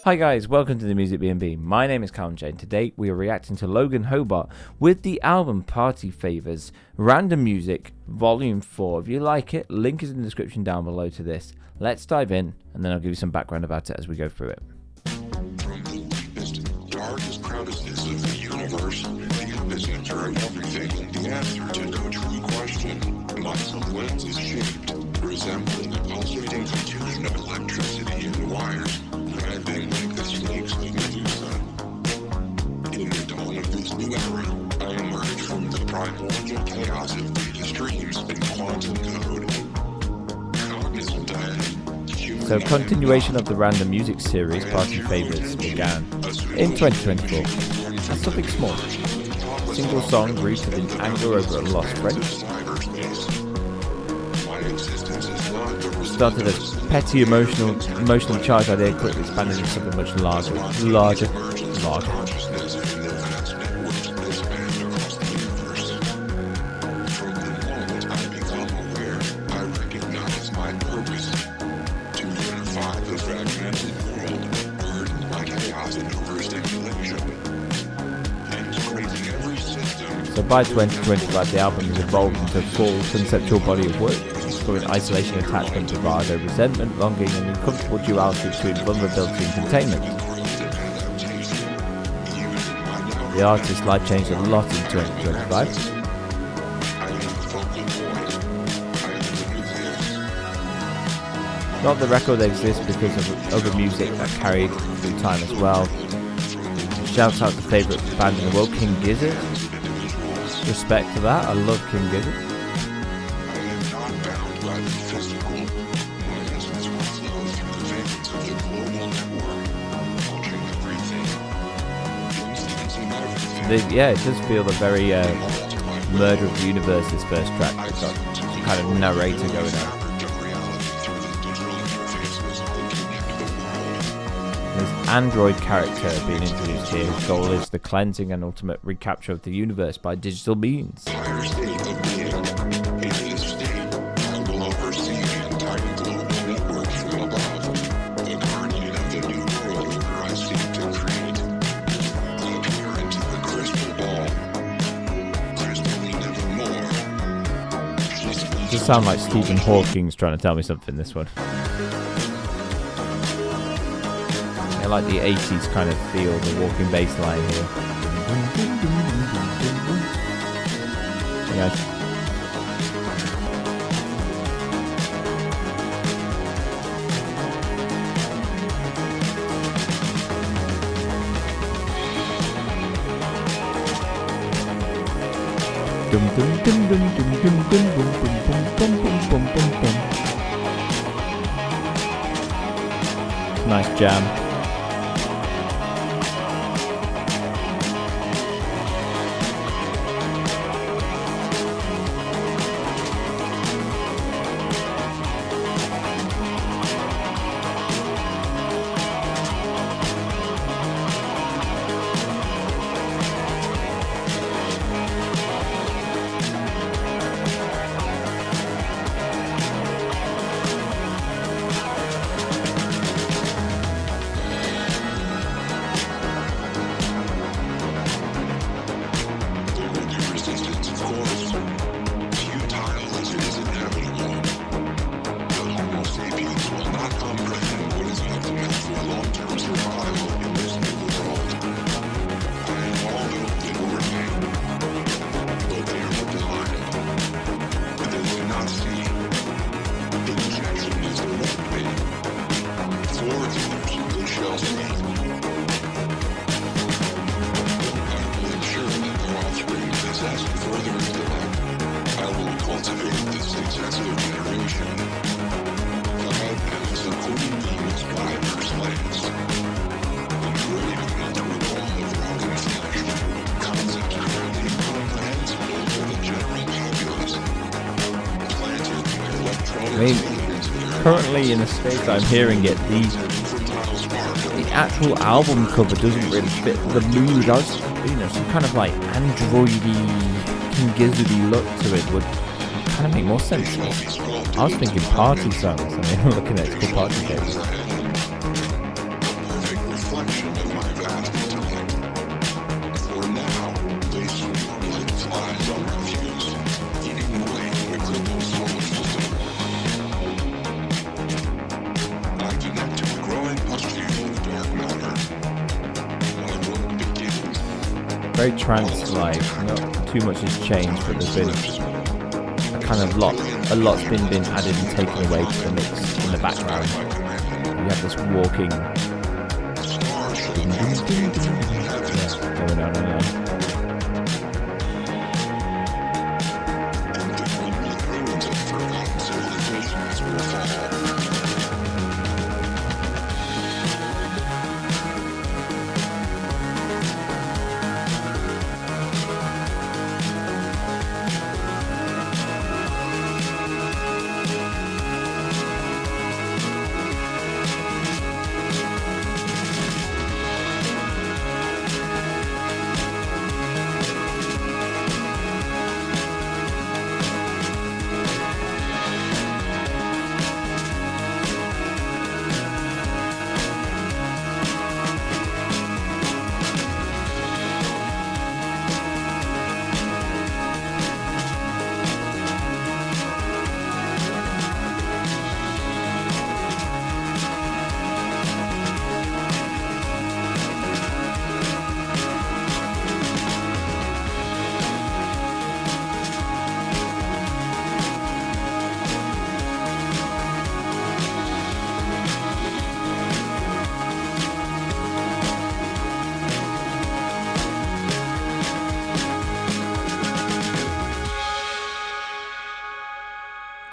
Hi guys, welcome to the Music B&B. My name is Callum J. Today we are reacting to Logan Hobart with the album Party Favorz, Random Music, Volume 4. If you like it, link is in the description down below to this. Let's dive in, and then I'll give you some background about it as we go through it. From the deepest, darkest crevices of the universe, the epicenter of everything, the answer to no true question, lies of lenses shaped, resembling a pulsating confusion of electricity in wires, grinding like the snakes of Medusa. In the dawn of this new era, I emerge from the primordial chaos of data streams and quantum code. Cognizant I am. So, continuation of the Random Music series, Party Favorz, began in 2024 as something small. A single song rooted in anger over a lost friend. Started as petty emotionally charged idea, quickly expanded into something much larger. So by 2025, the album has evolved into a full conceptual body of work, exploring isolation, attachment, bravado, resentment, longing, and the uncomfortable duality between vulnerability and containment. The artist's life changed a lot in 2025. Not the record exists because of other music that carried through time as well. Shout out to favourite band in the world, King Gizzard. Respect to that, I love King Gizzard. Yeah, it does feel the very Murder of the Universe's first track. It's got some kind of narrator going on. There's android character being introduced here. His goal is the cleansing and ultimate recapture of the universe by digital means. It does sound like Stephen Hawking's trying to tell me something, this one. I like the 80s kind of feel, the walking bass line here. Yeah. Dum dum dum dum dum dum dum dum dum dum dum dum. Nice jam. I mean, currently in the States I'm hearing it, the actual album cover doesn't really fit the mood. I was, some kind of like androidy, King Gizzardy look to it would kind of make more sense. I was thinking party songs, I mean, I'm looking at it, it's called Party Favorz. very trance-like. Not too much has changed, but there's been a kind of a lot's been added and taken away to the mix in the background. You have this walking going on and on.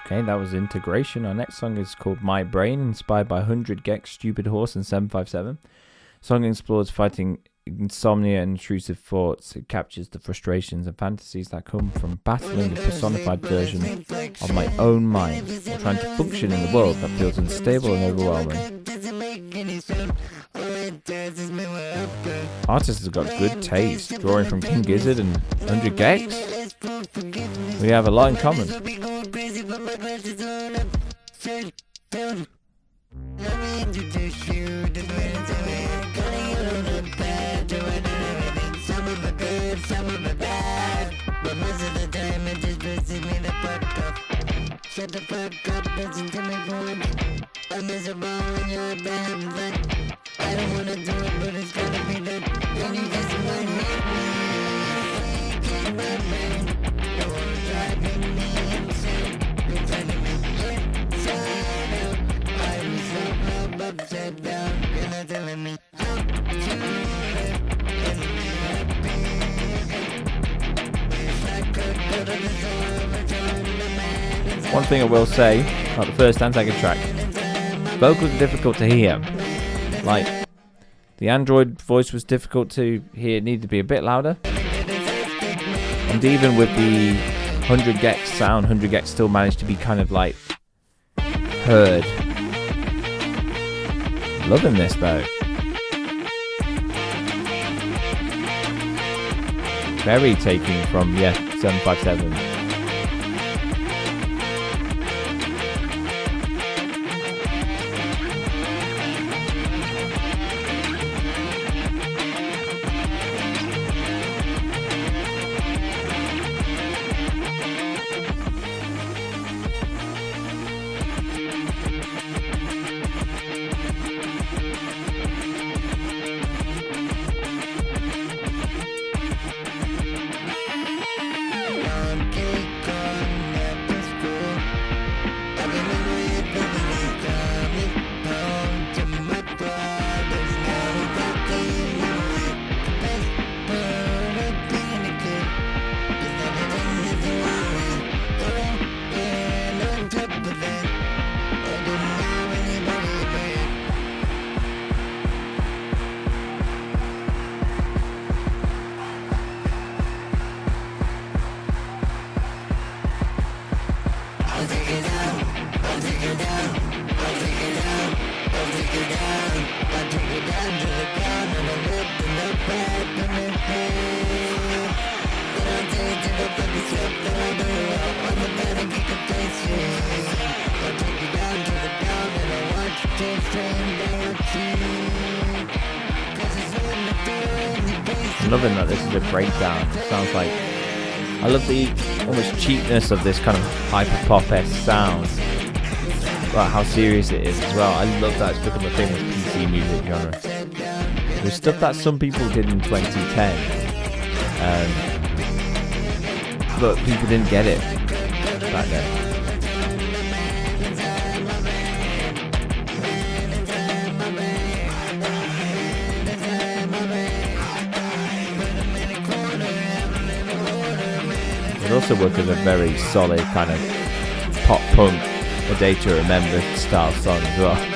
Okay, that was Integration. Our next song is called My Brain, inspired by 100 Gex, Stupid Horse, and 757. The song explores fighting insomnia and intrusive thoughts. It captures the frustrations and fantasies that come from battling the personified version of my own mind, or trying to function in the world that feels unstable and overwhelming. Artist has got good taste, drawing from King Gizzard and 100 Gex. We have a lot in common. Shut the fuck up, listen to me for once. I'm miserable and you're bad, but I don't wanna do it, but it's gotta be done. And you just might hate me. Take my brain, you're driving me insane. You're driving me inside out. I'm so upside down. You're not telling me how to live and be happy. Wish I could go to the door of a time. One thing I will say about the first and second track, vocals are difficult to hear. Like, the Android voice was difficult to hear, it needed to be a bit louder. And even with the 100 Gex sound, 100 Gex still managed to be kind of like heard. Loving this though. Very taking from, 757. I'm loving that this is a breakdown. It sounds like, I love the almost cheapness of this kind of hyper pop-esque sound, but how serious it is as well. I love that it's become a thing with PC music genre. There's stuff that some people did in 2010 But people didn't get it back then. It also worked as a very solid kind of pop punk, A Day to Remember style song as well.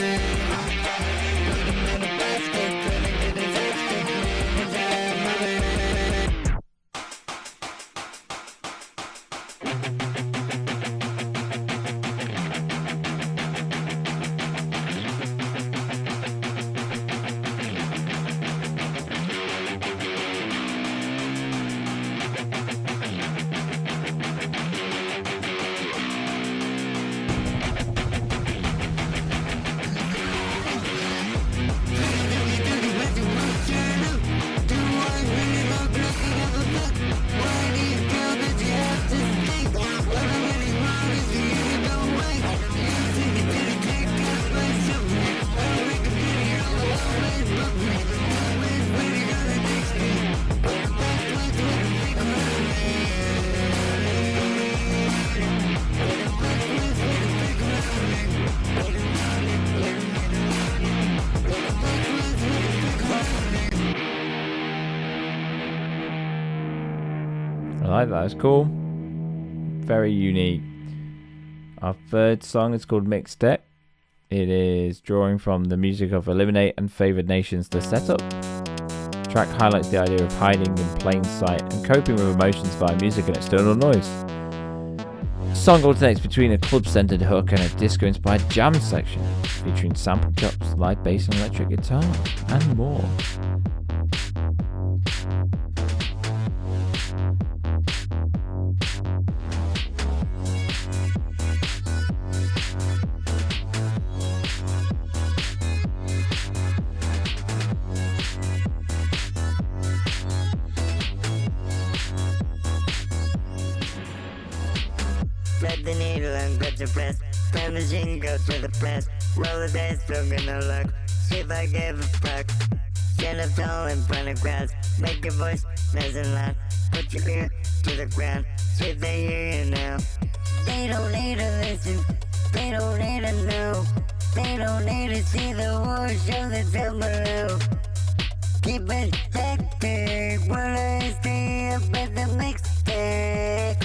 I like that, it's cool. Very unique. Our third song is called Mixed Deck. It is drawing from the music of Eliminate and Favored Nation's The Setup. The track highlights the idea of hiding in plain sight and coping with emotions via music and external noise. The song alternates between a club-centered hook and a disco-inspired jam section, featuring sample chops, live bass and electric guitar, and more. Thread the needle and grip the press. Play machine goes to the press. Roll the dice, still gonna look. See if I give a fuck. Stand up tall in front of crowds. Make your voice nice and loud. Put your ear to the ground. See if they hear you now. They don't need to listen. They don't need to know. They don't need to see the war show that's down below. Keep it hectic while I stay up at the mixtape.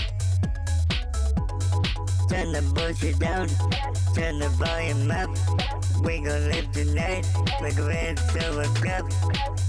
Turn the bullshit down, turn the volume up. We gon' live tonight like a red silver cup.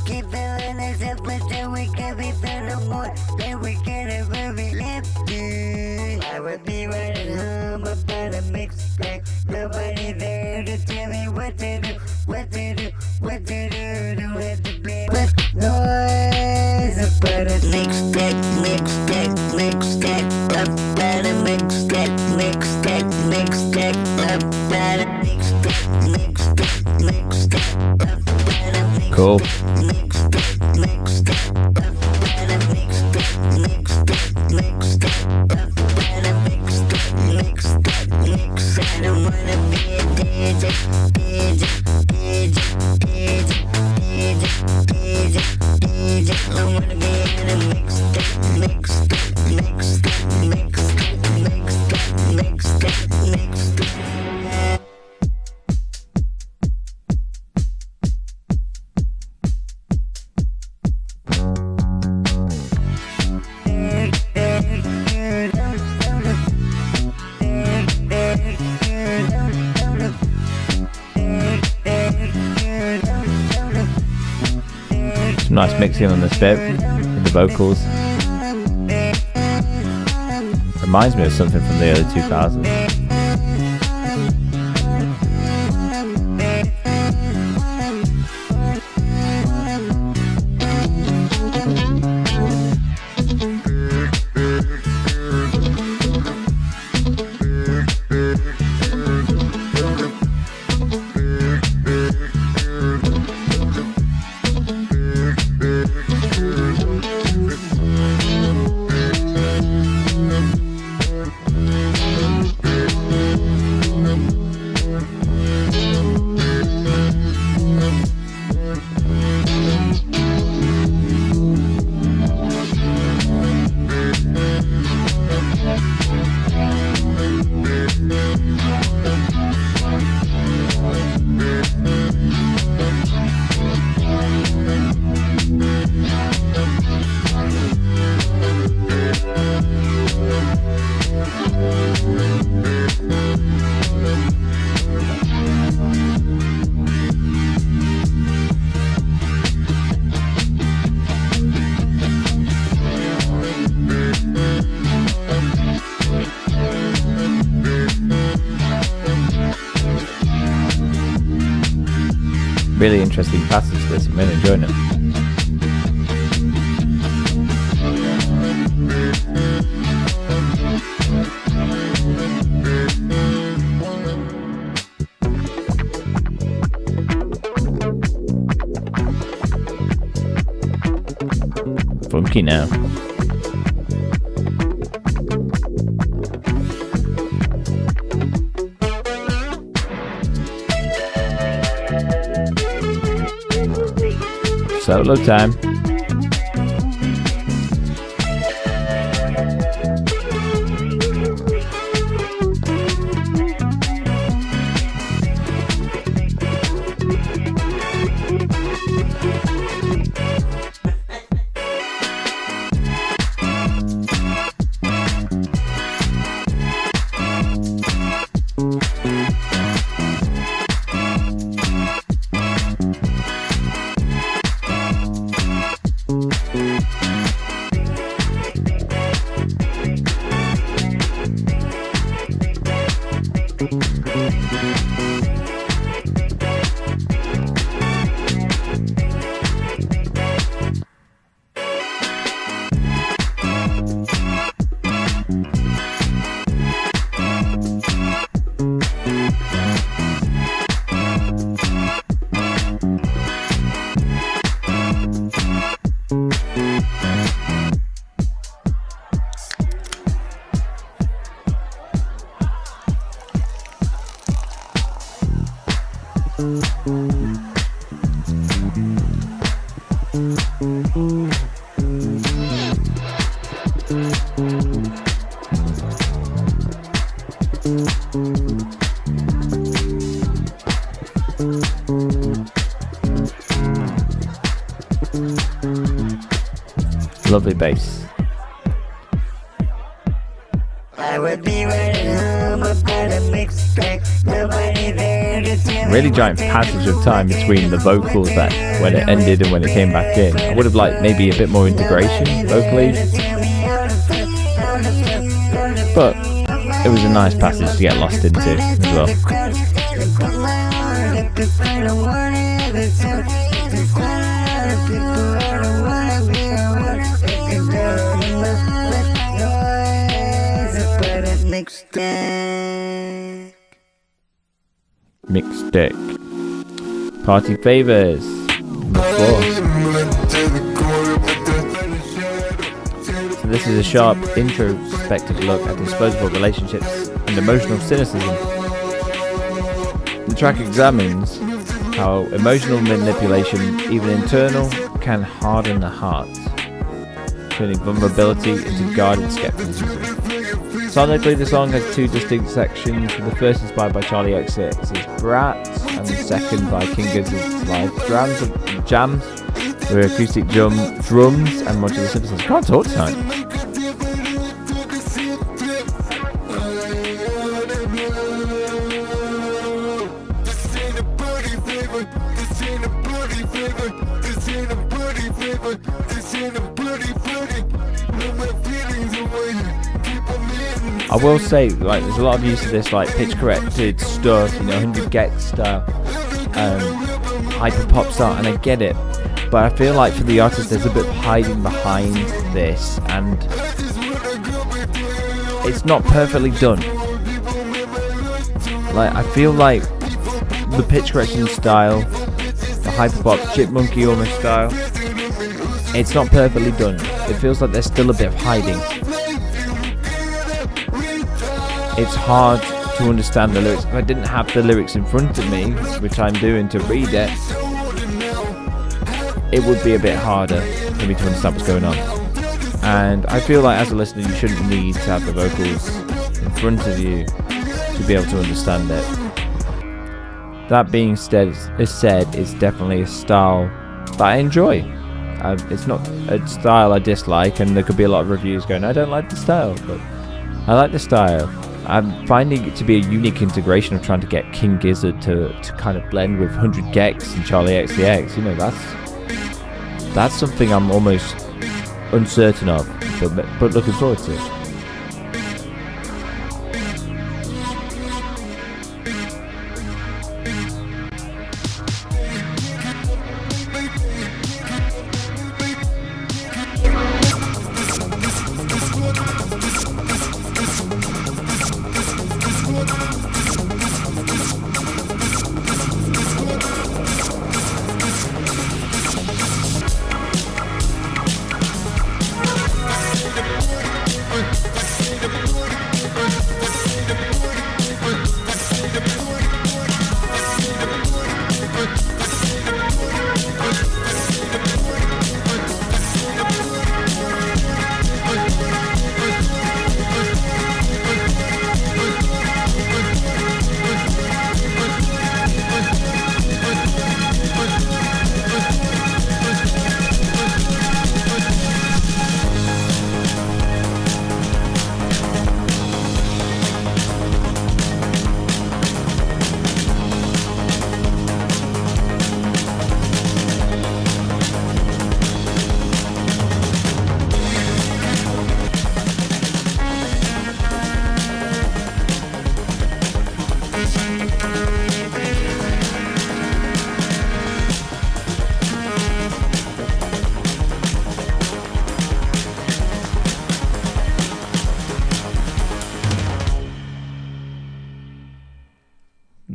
Keep filling us up until we can't be filled no more. Then we can ever be lifted. I would be right at home about a mixtape. Nobody there to tell me what to do, what to do, what to do. Don't have to play with noise. About a mixtape, mixtape, mixtape. About a mixtape, mixtape, mixtape. About a mixtape, mixtape, mixtape. About a mixtape. Cool. Mixtape, mixtape. About a mixtape, mixtape, mixtape. About a mixtape, mixtape, mixtape. I don't wanna be a DJ, DJ, DJ, DJ, DJ, DJ, DJ. I wanna be in a mixtape, mixtape, mixtape, mixtape, mixtape, mixtape, mixtape. Some nice mixing on this bit with the vocals. Reminds me of something from the early 2000s. interesting passage this. I'm really enjoying it. Funky now. Solo time. Lovely bass. Really giant passage of time between the vocals that when it ended and when it came back in. I would have liked maybe a bit more integration vocally, but it was a nice passage to get lost into as well. Mixed deck. Party Favorz. So this is a sharp introspective look at disposable relationships and emotional cynicism. The track examines how emotional manipulation, even internal, can harden the heart, turning vulnerability into guarded skepticism. Sonically, the song has two distinct sections. The first inspired by Charlie XCX's Brat, and the second by King Gizzard's live jams with acoustic drums and modular synthesis. Can't talk tonight. I will say, like, there's a lot of use of this, like, pitch corrected stuff, you know, 100 Gex stuff, hyper pop style, and I get it, but I feel like for the artist there's a bit of hiding behind this, and it's not perfectly done. Like, I feel like the pitch correction style, the hyper pop chipmunky almost style, it's not perfectly done. It feels like there's still a bit of hiding. It's hard to understand the lyrics. If I didn't have the lyrics in front of me, which I'm doing to read it, it would be a bit harder for me to understand what's going on. And I feel like as a listener, you shouldn't need to have the vocals in front of you to be able to understand it. That being said, it's definitely a style that I enjoy. It's not a style I dislike, and there could be a lot of reviews going, I don't like the style, but I like the style. I'm finding it to be a unique integration of trying to get King Gizzard to kind of blend with 100 Gex and Charlie XCX. You know, that's something I'm almost uncertain of, but looking forward to.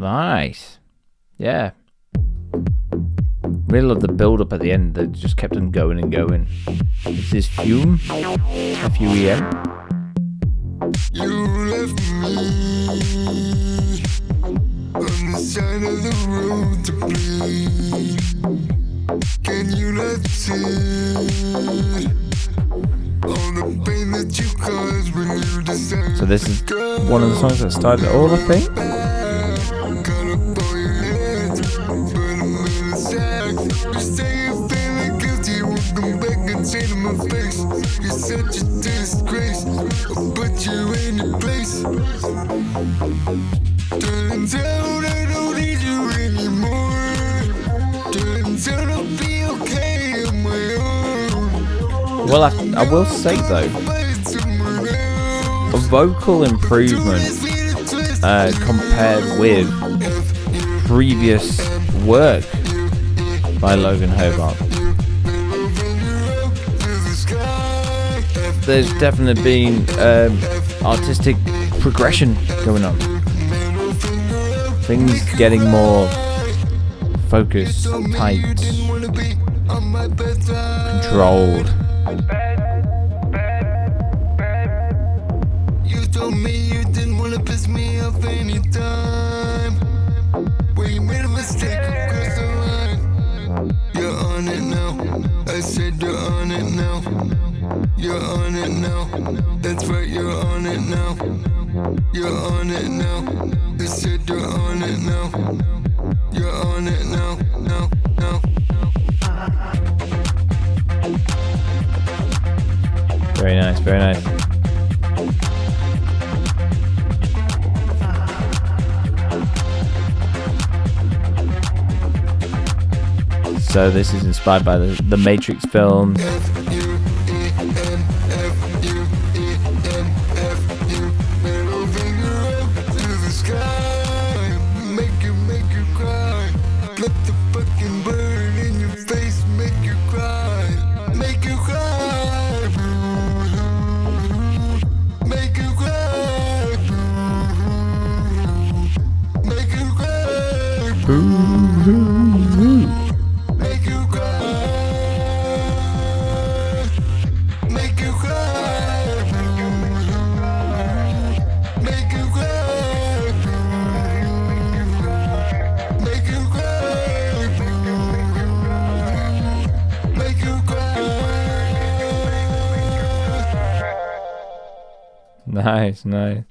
Nice. Yeah. Really love the build up at the end that just kept on going and going. This is Fume. F-U-E-M. You left me on the side of the road to bleed. Can you not see all the pain that you caused when you decided? So this is one of the songs that started all, I think. You're such a disgrace. I'll put you in your place. Turns out I don't need you anymore. Turns out I'll be okay on my own. Well, I will say though, a vocal improvement compared with previous work by Logan Hobart. There's definitely been artistic progression going on. Things getting more focused, tight, controlled. You told me you didn't want to piss me off anytime. Well, you made a mistake across the line. You're on it now. I said you're on it now. You're on it now. That's right, you're on it now. You're on it now. I said you're on it now. You're on it now. Now, now. Very nice, very nice. So this is inspired by the Matrix film. Nice, nice.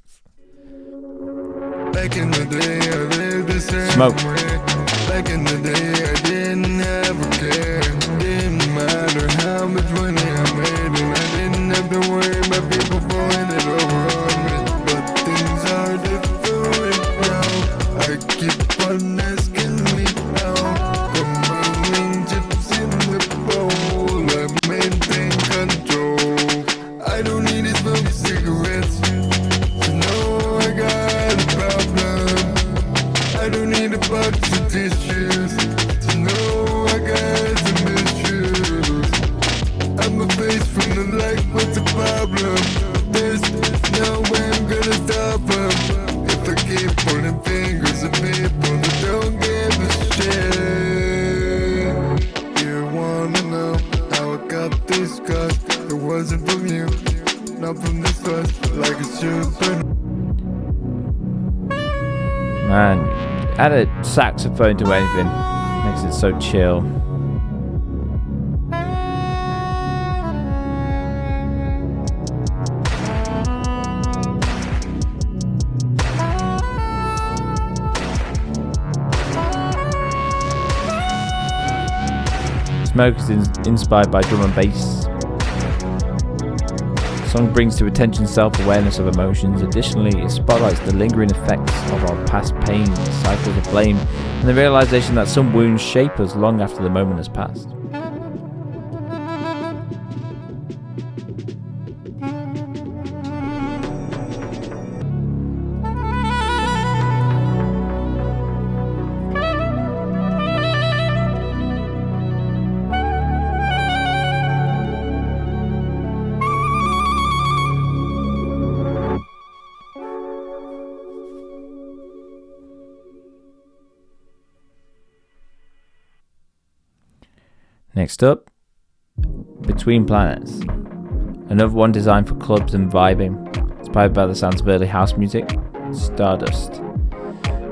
Back in the day, I lived the same Smoke. way. Back in the day, I didn't ever care. Didn't matter how much money I made, and I didn't have to worry about people falling it over on me. But things are different now. I keep on asking me how. Put my wing chips in the bowl. I maintain control. I don't need to smoke cigarettes. I don't need a box of tissues to know I got some issues. I'm a face from the light, what's the problem? There's no way I'm gonna stop them. If I keep pointing fingers at people that don't give a shit. You wanna know how I got this scars? It wasn't from you, not from this fuss, like a super. Man, add a saxophone to anything, makes it so chill. Smoke is inspired by drum and bass. The song brings to attention self-awareness of emotions. Additionally, it spotlights the lingering effects of our past pain, cycles of blame, and the realization that some wounds shape us long after the moment has passed. Next up, Between Planets. Another one designed for clubs and vibing. Inspired by the sounds of early house music, Stardust.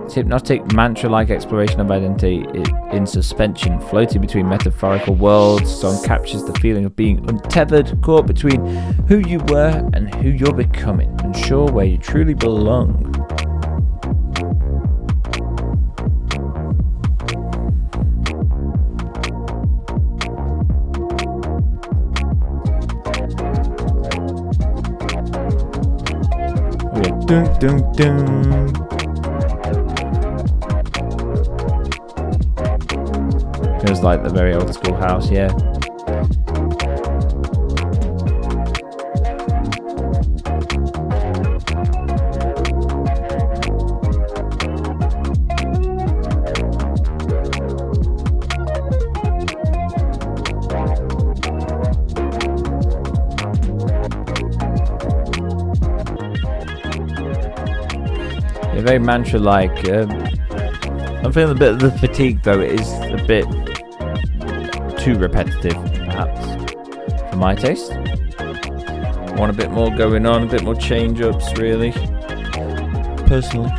Its hypnotic, mantra-like exploration of identity in suspension, floating between metaphorical worlds. Song captures the feeling of being untethered, caught between who you were and who you're becoming, unsure where you truly belong. Dun, dun, dun. Feels like the very old school house, yeah. Very mantra-like. I'm feeling a bit of the fatigue though. It is a bit too repetitive, perhaps, for my taste. Want a bit more going on, a bit more change-ups, really. Personally.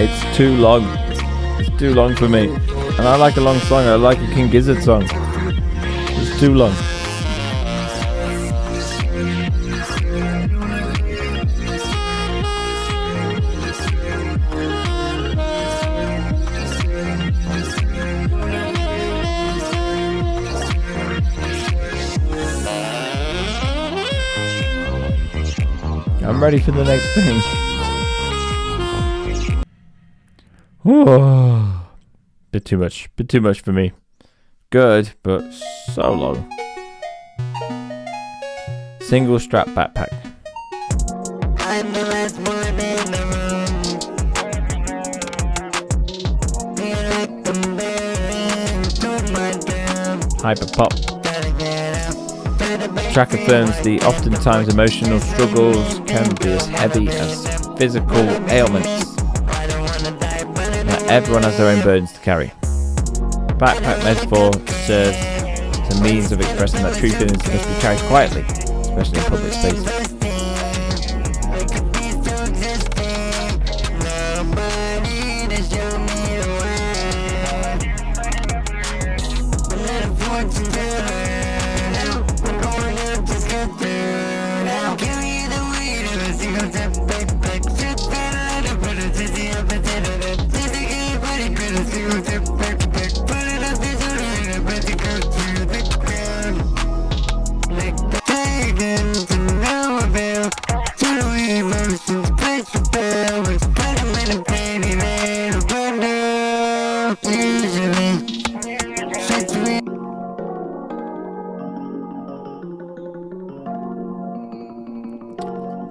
It's too long. It's too long for me. And I like a long song. I like a King Gizzard song. It's too long. I'm ready for the next thing. Oh, bit too much for me. Good, but so long. Single strap backpack. I'm the last one in the room. Feel like I'm buried to my doom. Hyper pop. Gotta get up. Better Track affirms the oftentimes emotional struggles can be as heavy as physical ailments. Everyone has their own burdens to carry. Backpack metaphor serves as a means of expressing that true feelings must be carried quietly, especially in public spaces.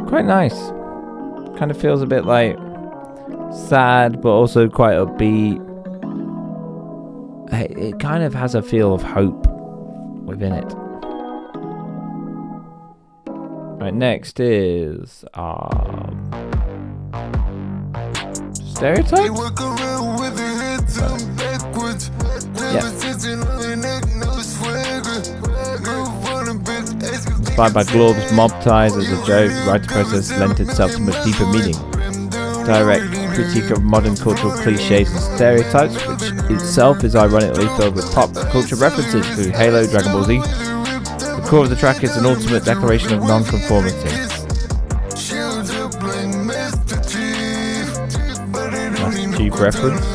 Quite nice. Kind of feels a bit like sad, but also quite upbeat. It kind of has a feel of hope within it. Right, next is Stereotypes? Yeah. Inspired by Glob's mob ties as a joke, the writing process lent itself to much deeper meaning. Direct critique of modern cultural cliches and stereotypes, which itself is ironically filled with pop culture references through Halo, Dragon Ball Z. The core of the track is an ultimate declaration of non-conformity. That's Chief reference.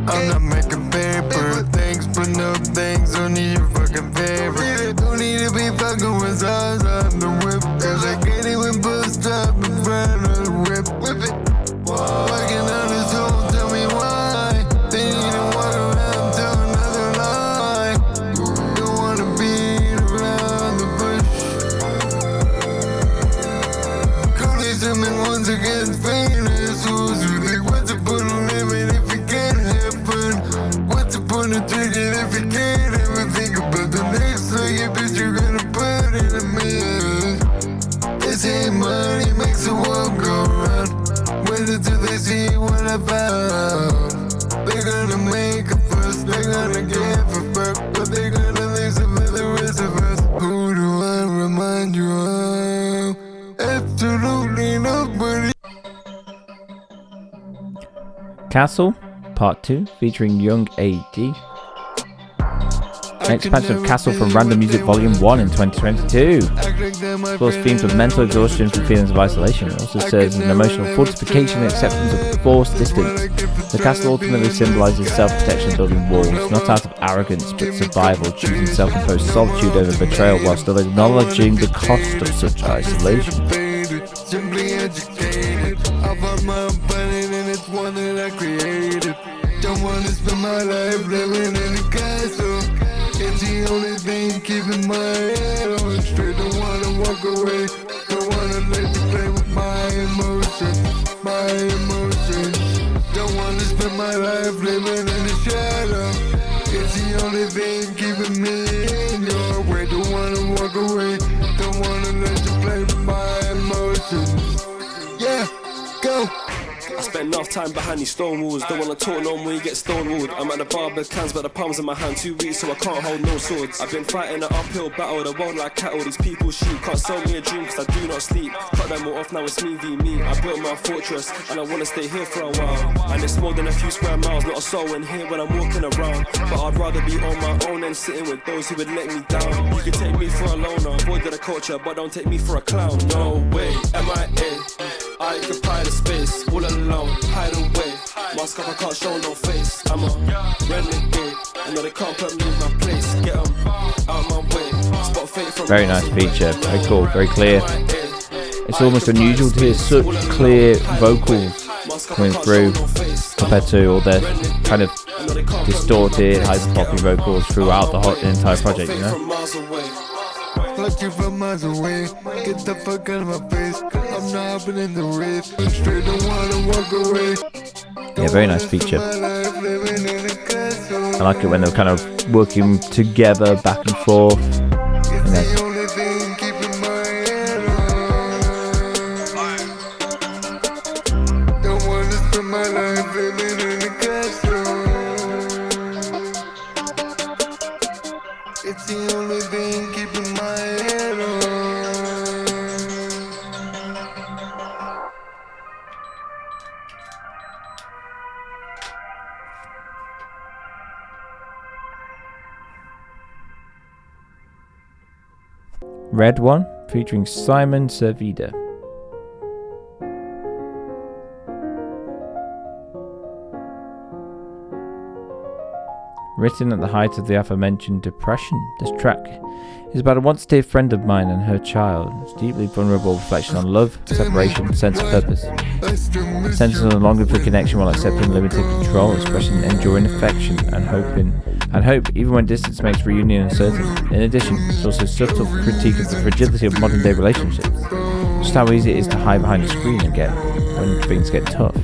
I'm not making paper things, putting up things, don't need your fucking favor. Don't need to be fucking with us on the whip. Cause I get it when bust up in front of the whip. Whip it. Working on this hole, tell me why. They need to walk around, tell another lie. Don't wanna beat around the bush. Cody Simmons once again famous. Who's you think what's to put a limit if it can't happen? What's the point of taking if you can't ever think about the next thing you bitch you're gonna put in a million? They say money makes the world go round. Wait until they see what I found. They're gonna make a fuss, they're gonna get for fuck, but they're gonna leave some for the rest of us. Who do I remind you of? Absolutely nobody. Castle, Part 2, featuring Young AD. An expansion of Castle from Random Music Volume 1 in 2022. Explores themes of mental exhaustion from feelings of isolation. It also serves as an emotional fortification and acceptance of forced distance. The castle ultimately symbolises self-protection, building walls, not out of arrogance but survival, choosing self-imposed solitude over betrayal while still acknowledging the cost of such isolation. Simply educated. I found my own planet and it's one that I created. Don't wanna spend my life living in a castle. It's the only thing keeping my head on straight. Don't wanna walk away. Don't wanna let you play with my emotions. My emotions. Don't wanna spend my life living in the shadow. It's the only thing keeping me in your way. Don't wanna walk away. Don't wanna let you play with my emotions. Yeah, go. I spent enough time behind these stone walls. Don't wanna talk no more, you get stonewalled. I'm at the bar with cans, but the palms in my hand. 2 weeks, so I can't hold no swords. I've been fighting an uphill battle, the world like cattle. These people sheep, can't sell me a dream cause I do not sleep. Cut them all off, now it's me v me. I built my fortress, and I wanna stay here for a while. And it's more than a few square miles, not a soul in here when I'm walking around. But I'd rather be on my own than sitting with those who would let me down. You can take me for a loner, avoid the culture, but don't take me for a clown. No way, MIA. I occupy the space, all alone, hide away. Mask up, I can't show no face. I'm a renegade, I know they can't put me in my place. Get 'em out my way. Spot fate from Very nice feature, very cool, very clear. It's almost unusual to hear such clear vocals coming through compared to all the kind of distorted, hyper-poppy vocals throughout the entire project, you know? Like you from miles away, get the fuck out of my face. I'm not hopping in the race. Straight, don't wanna walk away. Yeah, very nice feature. I like it when they're kind of working together back and forth. You know. Don't wanna spend my life living in a castle. It's the only thing keeping my head on. Red One, featuring Simon Servida. Written at the height of the aforementioned depression, this track is about a once dear friend of mine and her child. It's deeply vulnerable reflection on love, separation, sense of purpose. Centers on a longing for connection while accepting limited control, expressing enduring affection and hope even when distance makes reunion uncertain. In addition, it's also a subtle critique of the fragility of modern day relationships. Just how easy it is to hide behind a screen and get when things get tough.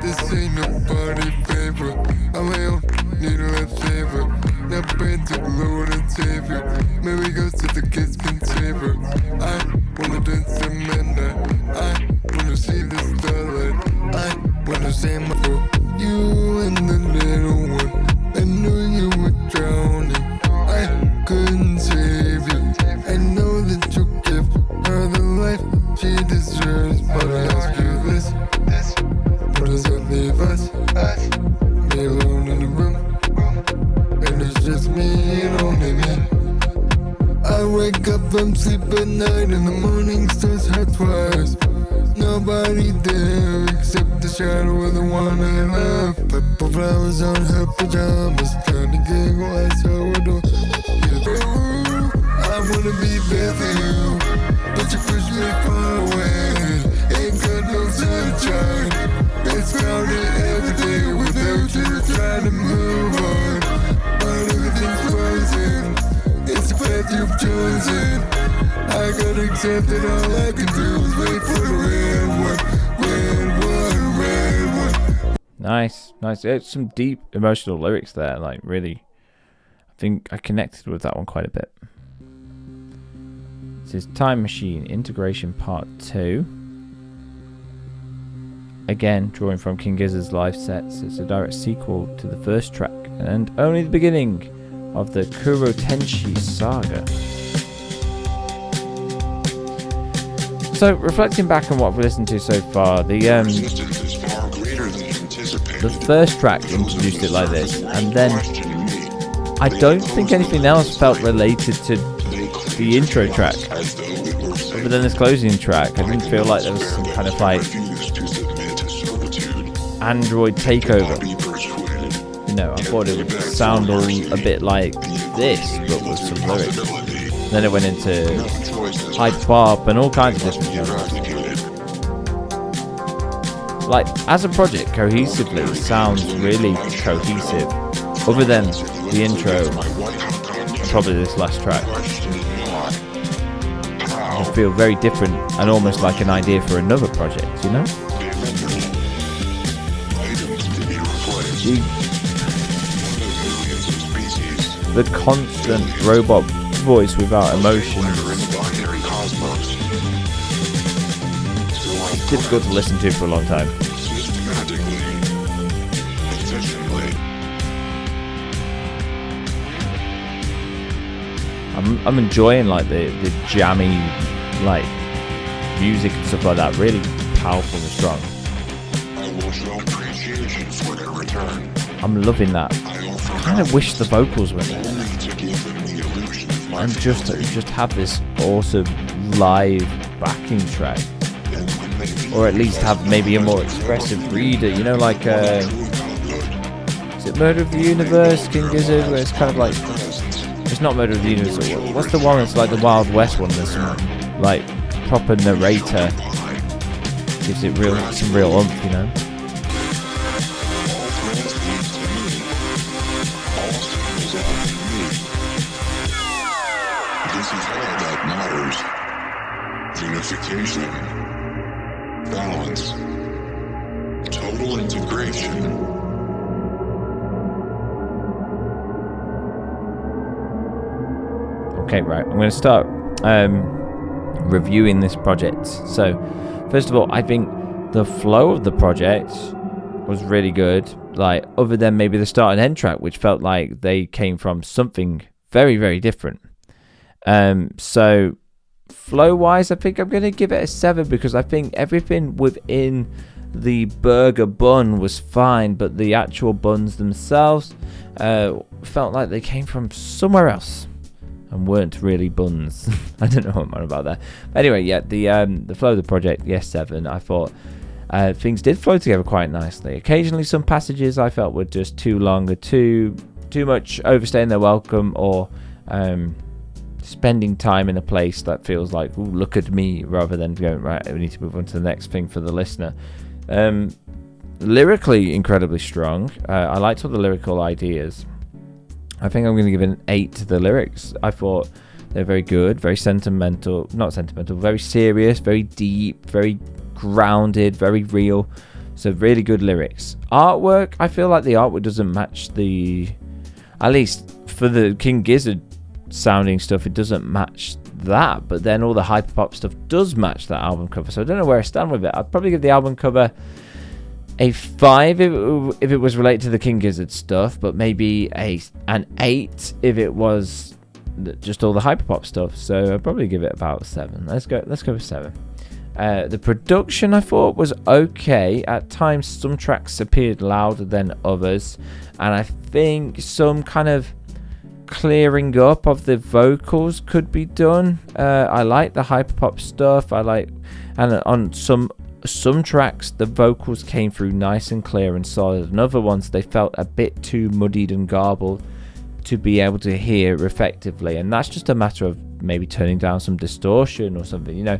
This ain't nobody favor. I'm my own needle and saver. Now brain took Lord and Savior. Maybe go to the kids can save her. I wanna dance Amanda. I wanna see the starlight. I wanna say my for you and the little one. I knew you were drowning. I couldn't save you. I know that you give her the life she deserves. But I ask you this. What does that leave us? Me alone in the room. And it's just me and only me. I wake up from sleep at night and the morning starts hot twice. Nobody there except the shadow of the one I love. Purple flowers on her pajamas, trying to giggle at sourdough. I wanna be there for you, but you push me far away. Ain't got no sunshine. It's crowded every day without you trying to move on. But everything's frozen. It's the path you've chosen. I gotta accept that all I can do is wait for the red one. Nice. It's some deep emotional lyrics there. Like really, I think I connected with that one quite a bit. This is Time Machine Integration Part 2. Again, drawing from King Gizzard's live sets, it's a direct sequel to the first track and only the beginning of the Kuro Tenshi saga. So, reflecting back on what I've listened to so far, the first track introduced it like this, and then I don't think anything else felt related to the intro track. Other than this closing track, I didn't feel like there was some kind of like Android takeover. You know, I thought it would sound all a bit like this, but with some lyrics. Then it went into hype bop and all kinds of different genres. Like, as a project, cohesively, it sounds really cohesive. Other than the intro, and probably this last track. I feel very different and almost like an idea for another project, you know? The constant robot voice without emotion. It's difficult to listen to for a long time. I'm enjoying like the jammy like music and stuff like that. Really powerful and strong. I'm loving that. I kind of wish the vocals were there and just have this awesome live backing track, or at least have maybe a more expressive reader. You know, like is it Murder of the Universe, King Gizzard, where it's kind of like, it's not Murder of the Universe. What's the one that's like the Wild West one? There's some like proper narrator, gives it some real oomph, you know. Unification, balance, total integration. Okay, right. I'm going to start reviewing this project. So, first of all, I think the flow of the project was really good. Like, other than maybe the start and end track, which felt like they came from something very, very different. So, flow-wise, I think I'm going to give it a 7 because I think everything within the burger bun was fine, but the actual buns themselves felt like they came from somewhere else and weren't really buns. I don't know what I'm on about there. But anyway, yeah, the flow of the project, yes, 7. I thought things did flow together quite nicely. Occasionally, some passages I felt were just too long or too much overstaying their welcome, or spending time in a place that feels like, ooh, look at me, rather than going, right, we need to move on to the next thing for the listener. Lyrically, incredibly strong. I liked all the lyrical ideas. I think I'm going to give it an 8 to the lyrics. I thought they're very good, very sentimental, not sentimental, very serious, very deep, very grounded, very real. So really good lyrics. Artwork, I feel like the artwork doesn't match at least for the King Gizzard sounding stuff, it doesn't match that, but then all the hyperpop stuff does match that album cover. So I don't know where I stand with it. I'd probably give the album cover a 5 if it was related to the King Gizzard stuff, but maybe an 8 if it was just all the hyperpop stuff. So I'd probably give it about 7. Let's go with 7. The production I thought was okay. At times some tracks appeared louder than others, and I think some kind of clearing up of the vocals could be done. I like the hyperpop stuff. And on some tracks the vocals came through nice and clear and solid, and other ones they felt a bit too muddied and garbled to be able to hear effectively, and that's just a matter of maybe turning down some distortion or something,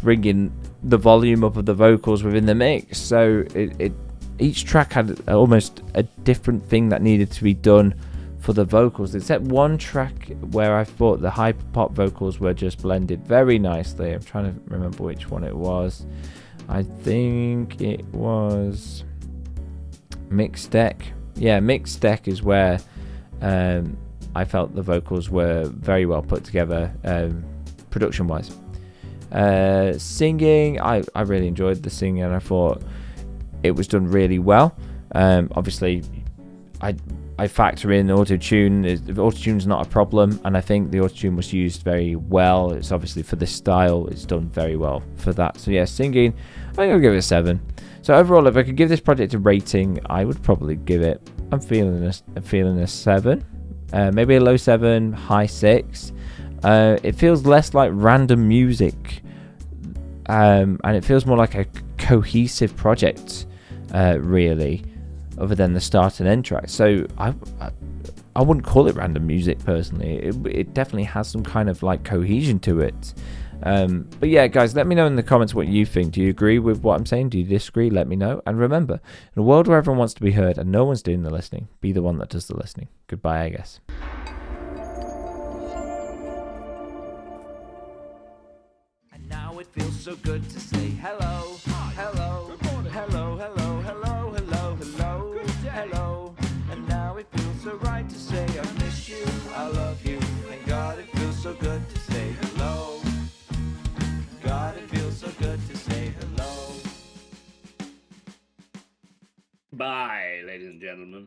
bringing the volume up of the vocals within the mix. So each track had almost a different thing that needed to be done for the vocals, except one track where I thought the hyperpop vocals were just blended very nicely. I'm trying to remember which one it was. I think it was Mixed Deck. Yeah, Mixed Deck is where I felt the vocals were very well put together, production wise. Singing, I really enjoyed the singing, and I thought it was done really well. Obviously I factor in auto-tune. Auto-tune's not a problem, and I think the auto-tune was used very well. It's obviously for this style, it's done very well for that. So yeah, singing, I think I'll give it a 7. So overall, if I could give this project a rating, I would probably give it, I'm feeling a 7. Maybe a low 7, high 6. It feels less like random music, and it feels more like a cohesive project, really, other than the start and end track. So I wouldn't call it random music personally. It definitely has some kind of like cohesion to it. But yeah, guys, let me know in the comments what you think. Do you agree with what I'm saying? Do you disagree? Let me know. And remember, in a world where everyone wants to be heard and no one's doing the listening, be the one that does the listening. Goodbye, I guess. And now it feels so good to say hello, hello, hello, hello, hello, hello, hello, hello. And now it feels so right to say I miss you, I love you, and God, it feels so good to say hello. God, it feels so good to say hello. Bye, ladies and gentlemen.